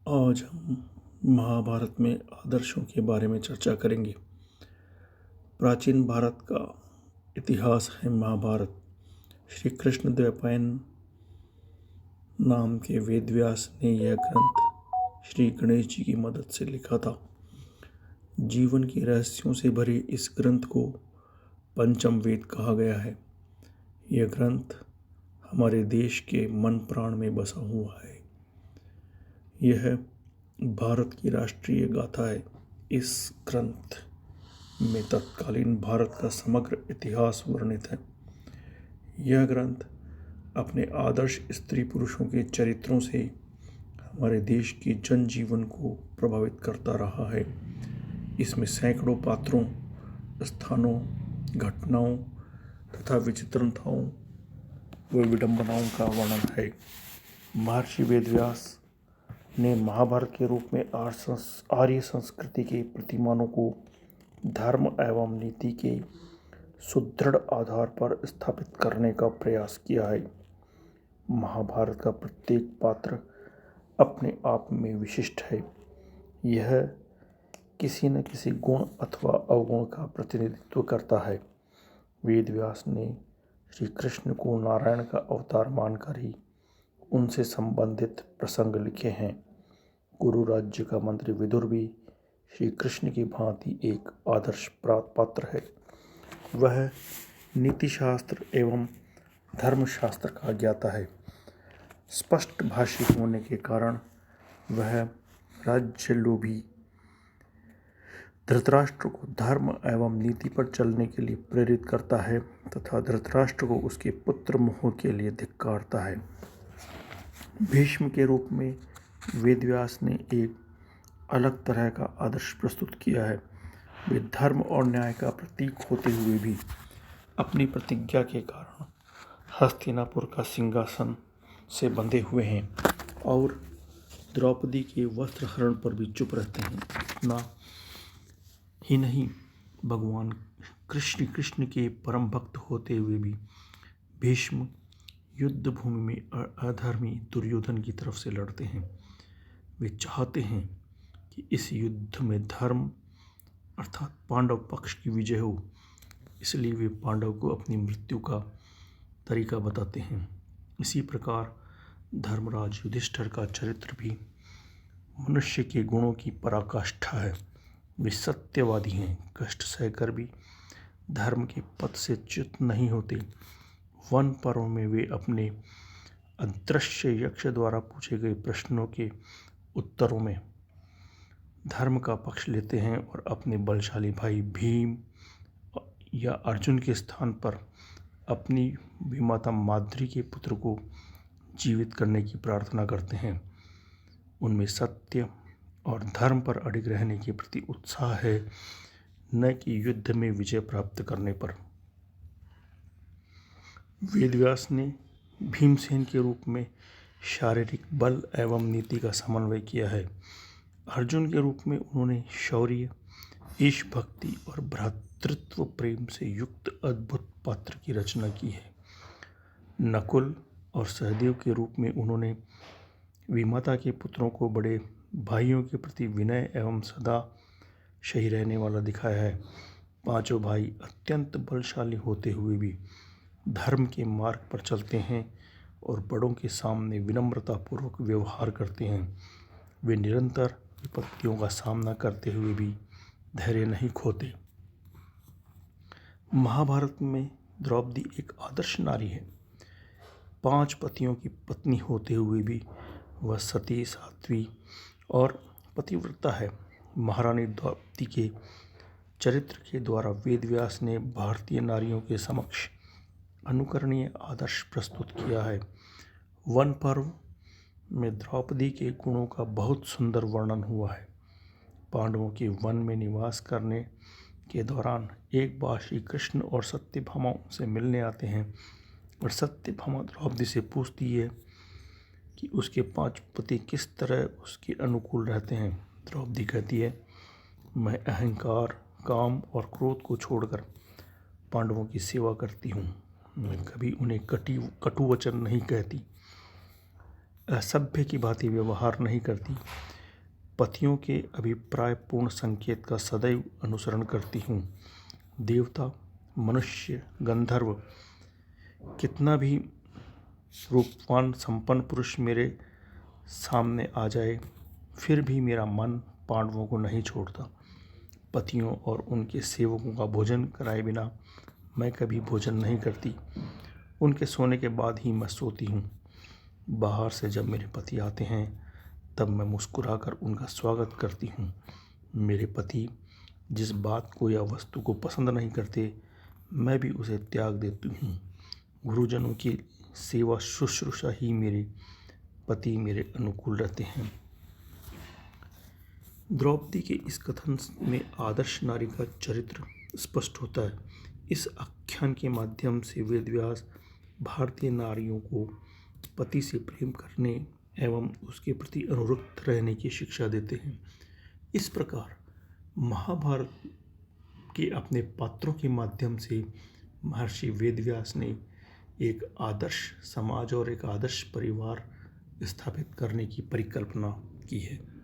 आज हम महाभारत में आदर्शों के बारे में चर्चा करेंगे। प्राचीन भारत का इतिहास है महाभारत। श्री कृष्ण द्वैपायन नाम के वेदव्यास ने यह ग्रंथ श्री गणेश जी की मदद से लिखा था। जीवन के रहस्यों से भरे इस ग्रंथ को पंचम वेद कहा गया है। यह ग्रंथ हमारे देश के मन प्राण में बसा हुआ है। यह भारत की राष्ट्रीय गाथा है। इस ग्रंथ में तत्कालीन भारत का समग्र इतिहास वर्णित है। यह ग्रंथ अपने आदर्श स्त्री पुरुषों के चरित्रों से हमारे देश के जनजीवन को प्रभावित करता रहा है। इसमें सैकड़ों पात्रों, स्थानों, घटनाओं तथा विचित्रताओं व विडंबनाओं का वर्णन है। महर्षि वेदव्यास ने महाभारत के रूप में आर्य संस्कृति के प्रतिमानों को धर्म एवं नीति के सुदृढ़ आधार पर स्थापित करने का प्रयास किया है। महाभारत का प्रत्येक पात्र अपने आप में विशिष्ट है। यह किसी न किसी गुण अथवा अवगुण का प्रतिनिधित्व करता है। वेदव्यास ने श्री कृष्ण को नारायण का अवतार मानकर ही उनसे संबंधित प्रसंग लिखे हैं। गुरु राज्य का मंत्री विदुर भी श्री कृष्ण की भांति एक आदर्श पात्र है। वह नीतिशास्त्र एवं धर्मशास्त्र का ज्ञाता है। स्पष्ट भाषी होने के कारण वह राज्य लोभी धृतराष्ट्र को धर्म एवं नीति पर चलने के लिए प्रेरित करता है तथा धृतराष्ट्र को उसके पुत्र मोह के लिए धिक्कारता है। भीष्म के रूप में वेदव्यास ने एक अलग तरह का आदर्श प्रस्तुत किया है। वे धर्म और न्याय का प्रतीक होते हुए भी अपनी प्रतिज्ञा के कारण हस्तिनापुर का सिंहासन से बंधे हुए हैं और द्रौपदी के वस्त्रहरण पर भी चुप रहते हैं। इतना ही नहीं, भगवान कृष्ण के परम भक्त होते हुए भी भीष्म युद्ध भूमि में अधर्मी दुर्योधन की तरफ से लड़ते हैं। वे चाहते हैं कि इस युद्ध में धर्म अर्थात पांडव पक्ष की विजय हो, इसलिए वे पांडव को अपनी मृत्यु का तरीका बताते हैं। इसी प्रकार धर्मराज युधिष्ठिर का चरित्र भी मनुष्य के गुणों की पराकाष्ठा है। वे सत्यवादी हैं, कष्ट सहकर भी धर्म के पथ से च्युत नहीं होते। वन पर्व में वे अपने अदृश्य यक्ष द्वारा पूछे गए प्रश्नों के उत्तरों में धर्म का पक्ष लेते हैं और अपने बलशाली भाई भीम या अर्जुन के स्थान पर अपनी विमाता माद्री के पुत्र को जीवित करने की प्रार्थना करते हैं। उनमें सत्य और धर्म पर अडिग रहने के प्रति उत्साह है, न कि युद्ध में विजय प्राप्त करने पर। वेदव्यास ने भीमसेन के रूप में शारीरिक बल एवं नीति का समन्वय किया है। अर्जुन के रूप में उन्होंने शौर्य, ईश भक्ति और भ्रातृत्व प्रेम से युक्त अद्भुत पात्र की रचना की है। नकुल और सहदेव के रूप में उन्होंने विमाता के पुत्रों को बड़े भाइयों के प्रति विनय एवं सदा सही रहने वाला दिखाया है। पांचों भाई अत्यंत बलशाली होते हुए भी धर्म के मार्ग पर चलते हैं और बड़ों के सामने विनम्रतापूर्वक व्यवहार करते हैं। वे निरंतर विपत्तियों का सामना करते हुए भी धैर्य नहीं खोते। महाभारत में द्रौपदी एक आदर्श नारी है। 5 पतियों की पत्नी होते हुए भी वह सती, साध्वी और पतिव्रता है। महारानी द्रौपदी के चरित्र के द्वारा वेदव्यास ने भारतीय नारियों के समक्ष अनुकरणीय आदर्श प्रस्तुत किया है। वन पर्व में द्रौपदी के गुणों का बहुत सुंदर वर्णन हुआ है। पांडवों के वन में निवास करने के दौरान एक बार श्री कृष्ण और सत्यभामा उनसे मिलने आते हैं और सत्यभामा द्रौपदी से पूछती है कि उसके 5 पति किस तरह उसके अनुकूल रहते हैं। द्रौपदी कहती है, मैं अहंकार, काम और क्रोध को छोड़कर पांडवों की सेवा करती हूँ। मैं कभी उन्हें कटु वचन नहीं कहती, असभ्य की भांति व्यवहार नहीं करती। पतियों के अभिप्रायपूर्ण संकेत का सदैव अनुसरण करती हूँ। देवता, मनुष्य, गंधर्व, कितना भी रूपवान संपन्न पुरुष मेरे सामने आ जाए, फिर भी मेरा मन पांडवों को नहीं छोड़ता। पतियों और उनके सेवकों का भोजन कराए बिना मैं कभी भोजन नहीं करती। उनके सोने के बाद ही मैं सोती हूँ। बाहर से जब मेरे पति आते हैं तब मैं मुस्कुराकर उनका स्वागत करती हूँ। मेरे पति जिस बात को या वस्तु को पसंद नहीं करते, मैं भी उसे त्याग देती हूँ। गुरुजनों की सेवा शुश्रूषा ही मेरे पति मेरे अनुकूल रहते हैं। द्रौपदी के इस कथन में आदर्श नारी का चरित्र स्पष्ट होता है। इस आख्यान के माध्यम से वेदव्यास भारतीय नारियों को पति से प्रेम करने एवं उसके प्रति अनुरक्त रहने की शिक्षा देते हैं। इस प्रकार महाभारत के अपने पात्रों के माध्यम से महर्षि वेदव्यास ने एक आदर्श समाज और एक आदर्श परिवार स्थापित करने की परिकल्पना की है।